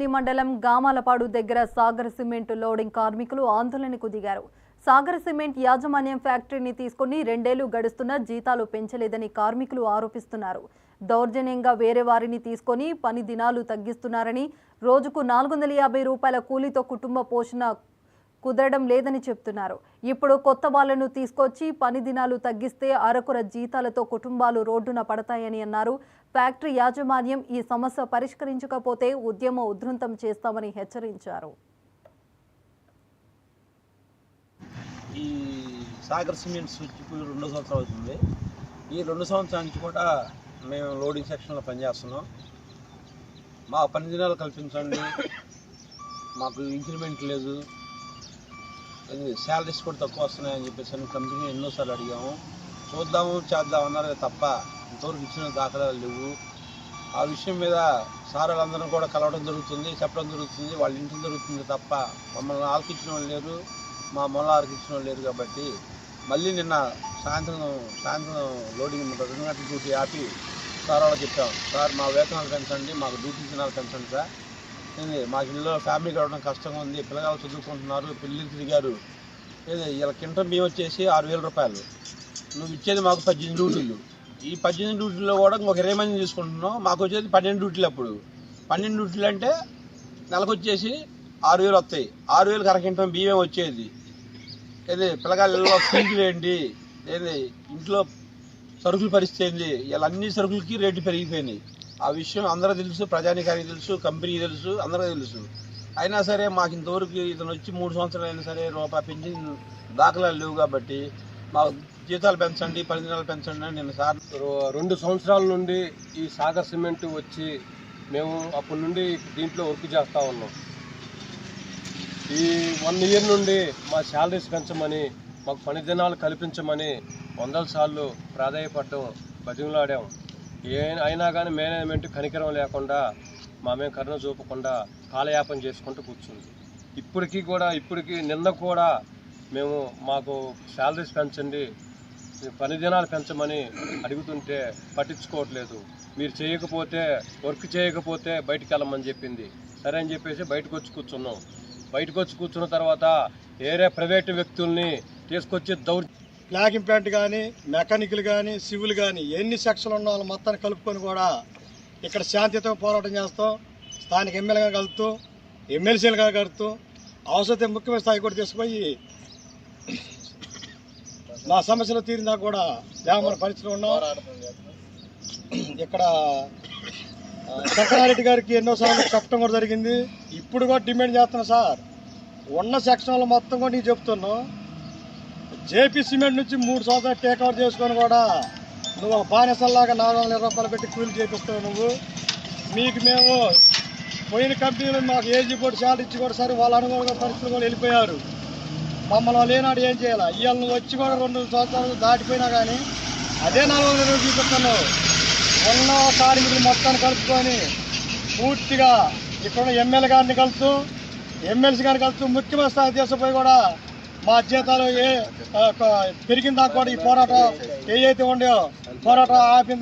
అనకాపల్లి మండలం గామాలపాడు దగ్గర Sagar cement loading కార్మికులు ఆందోళనకు దిగారు. సాగర్ సిమెంట్ యాజమాన్యం ఫ్యాక్టరీని తీసుకుని 2 ఏళ్లు గడుస్తున్నా జీతాలు పెంచలేదని కార్మికులు ఆరోపిస్తున్నారు. దౌర్జన్యంగా వేరే వారిని తీసుకొని పని దినాలు తగ్గిస్తున్నారని, రోజుకు 450 రూపాయల కూలీతో కుటుంబ పోషణ కుదరడం లేదని చెప్తున్నారు. ఇప్పుడు కొత్త వాళ్లను తీసుకొచ్చి పని దినాలు తగ్గిస్తే అరకొర జీతాలతో కుటుంబాలు రోడ్డున పడతాయని అన్నారు. ఫ్యాక్టరీ యాజమాన్యం ఈ సమస్య పరిష్కరించకపోతే ఉద్యమ ఉధృతం చేస్తామని హెచ్చరించారు. ఈ సాగర్ సిమెంట్స్ ఇప్పుడు 2 సంవత్సరాలు అవుతుంది. ఈ 2 సంవత్సరాల నుంచి కూడా మేము లోడింగ్ సెక్షన్లో పనిచేస్తున్నాం. మా పని దినాలు కల్పించండి, మాకు ఇంక్రిమెంట్ లేదు, శాలరీస్ కూడా తక్కువ వస్తున్నాయని చెప్పేసి కంపెనీ ఎన్నోసార్లు అడిగాము. చూద్దాము చేద్దాం అన్నారు తప్ప ఇంతవరకు ఇచ్చిన దాఖలాలు లేవు. ఆ విషయం మీద సార్ వాళ్ళందరూ కూడా కలవడం జరుగుతుంది, చెప్పడం జరుగుతుంది, వాళ్ళ ఇంటికి జరుగుతుంది తప్ప మమ్మల్ని ఆలకించిన వాళ్ళు లేరు, మా మొన్న ఆలకించిన వాళ్ళు లేరు. కాబట్టి మళ్ళీ నిన్న సాయంత్రం లోడింగ్ 2 గంటల డ్యూటీ ఆపి సార్ వాళ్ళకి చెప్పాం, సార్ మా వేతనాలు పెంచండి, మాకు డ్యూటీ దినాలు పెంచండి సార్, మాకు ఇల్లు ఫ్యామిలీ గడవడం కష్టంగా ఉంది, పిల్లగాళ్ళు చదువుకుంటున్నారు, పెళ్ళిళ్ళు తిరిగారు, ఇలా కింటం బియ్యం వచ్చేసి 6,000 రూపాయలు, నువ్వు ఇచ్చేది మాకు 18 డ్యూటీలు, ఈ 18 డ్యూటీలో కూడా ఇంకొక 20 మందిని తీసుకుంటున్నావు, మాకు వచ్చేది 12 డ్యూటీలు. అప్పుడు 12 డ్యూటీలు అంటే నెలకు వచ్చేసి 6,000 వస్తాయి. 6,000కి అరకింటం బియ్యం వచ్చేది. పిల్లగాళ్ళలో ఫీజులు ఏంటి, ఇంట్లో సరుకుల పరిస్థితి ఏంది, ఇలా అన్ని సరుకులకి రేట్లు పెరిగిపోయినాయి. ఆ విషయం అందరూ తెలుసు, ప్రజానికానికి తెలుసు, కంపెనీకి తెలుసు, అందరూ తెలుసు. అయినా సరే మాకు ఇంతవరకు ఇతను వచ్చి 3 సంవత్సరాలు అయినా సరే రూపాయి పెంచిన దాఖలాలు లేవు. కాబట్టి మా జీతాలు పెంచండి, పని దినాలు పెంచండి అని నిన్న సార్ 2 సంవత్సరాల నుండి ఈ సాగర్ సిమెంట్ వచ్చి మేము అప్పటి నుండి దీంట్లో వర్క్ చేస్తూ ఉన్నాం. ఈ 1 ఇయర్ నుండి మా శాలరీస్ పెంచమని, మాకు పని దినాలు కల్పించమని 100 సార్లు ప్రాధాయపడ్డాం, బతిమలాడాం. అయినా కానీ మేనేజ్మెంట్ కనికరం లేకుండా మా మేము కరుణ చూపకుండా కాలయాపన చేసుకుంటూ కూర్చుంది. ఇప్పటికి నిన్న కూడా మేము మాకు శాలరీస్ పెంచండి, పని దినాలు పెంచమని అడుగుతుంటే పట్టించుకోవట్లేదు. మీరు వర్క్ చేయకపోతే బయటికి వెళ్ళమని చెప్పింది. సరే అని చెప్పేసి బయటకు వచ్చి కూర్చున్నాం. బయటకు వచ్చి కూర్చున్న తర్వాత వేరే ప్రైవేటు వ్యక్తుల్ని తీసుకొచ్చి ప్లాగింగ్ ప్లాంట్ కానీ, మెకానికల్ కానీ, సివిల్ కానీ ఎన్ని సెక్షన్లు ఉన్న వాళ్ళు మొత్తాన్ని కలుపుకొని కూడా ఇక్కడ శాంతితో పోరాటం చేస్తాం. స్థానిక ఎమ్మెల్యేగా కలుపుతూ, ఎమ్మెల్సీలుగా కలుపుతూ, అవసరమైతే ముఖ్యమైన స్థాయి కూడా తీసుకుపోయి మా సమస్యలు తీరినా కూడా దేవమన పరిస్థితులు ఉన్నాం. ఇక్కడ చక్రారెడ్డి గారికి ఎన్నోసార్లు చెప్పడం కూడా జరిగింది. ఇప్పుడు కూడా డిమాండ్ చేస్తున్నా సార్, ఉన్న సెక్షన్లు మొత్తం కూడా నీకు చెప్తున్నావు. జేపీ సిమెంట్ నుంచి 3 సంవత్సరాలు టేక్ ఓవర్ చేసుకొని కూడా నువ్వు ఒక బానిసల్లాగా 420 రూపాయలు పెట్టి కూలి చేపిస్తావు. మీకు మేము పోయిన కంపెనీలు మాకు ఏజీ కూడా శాలరీ ఇచ్చి కూడా సరే వాళ్ళ అనుకూలంగా పరిస్థితులు కూడా వెళ్ళిపోయారు. మమ్మల్ని లేనాడు ఏం చేయాలి? ఇవాళ నువ్వు వచ్చి కూడా 2 సంవత్సరాలు దాటిపోయినా కానీ అదే 400 చూపిస్తున్నావు. ఉన్న కార్మికులు మొత్తాన్ని కలుపుకొని పూర్తిగా ఇక్కడ ఎమ్మెల్యే గారిని కలుపుతూ, ఎమ్మెల్సీ గారిని కలుపుతూ ముఖ్యమైన స్థాయి తీసుకుపోయి కూడా మా జీతాలు పెరిగిన దాకా కూడా ఈ పోరాటం ఏవైతే ఉండేవో పోరాటం ఆపిన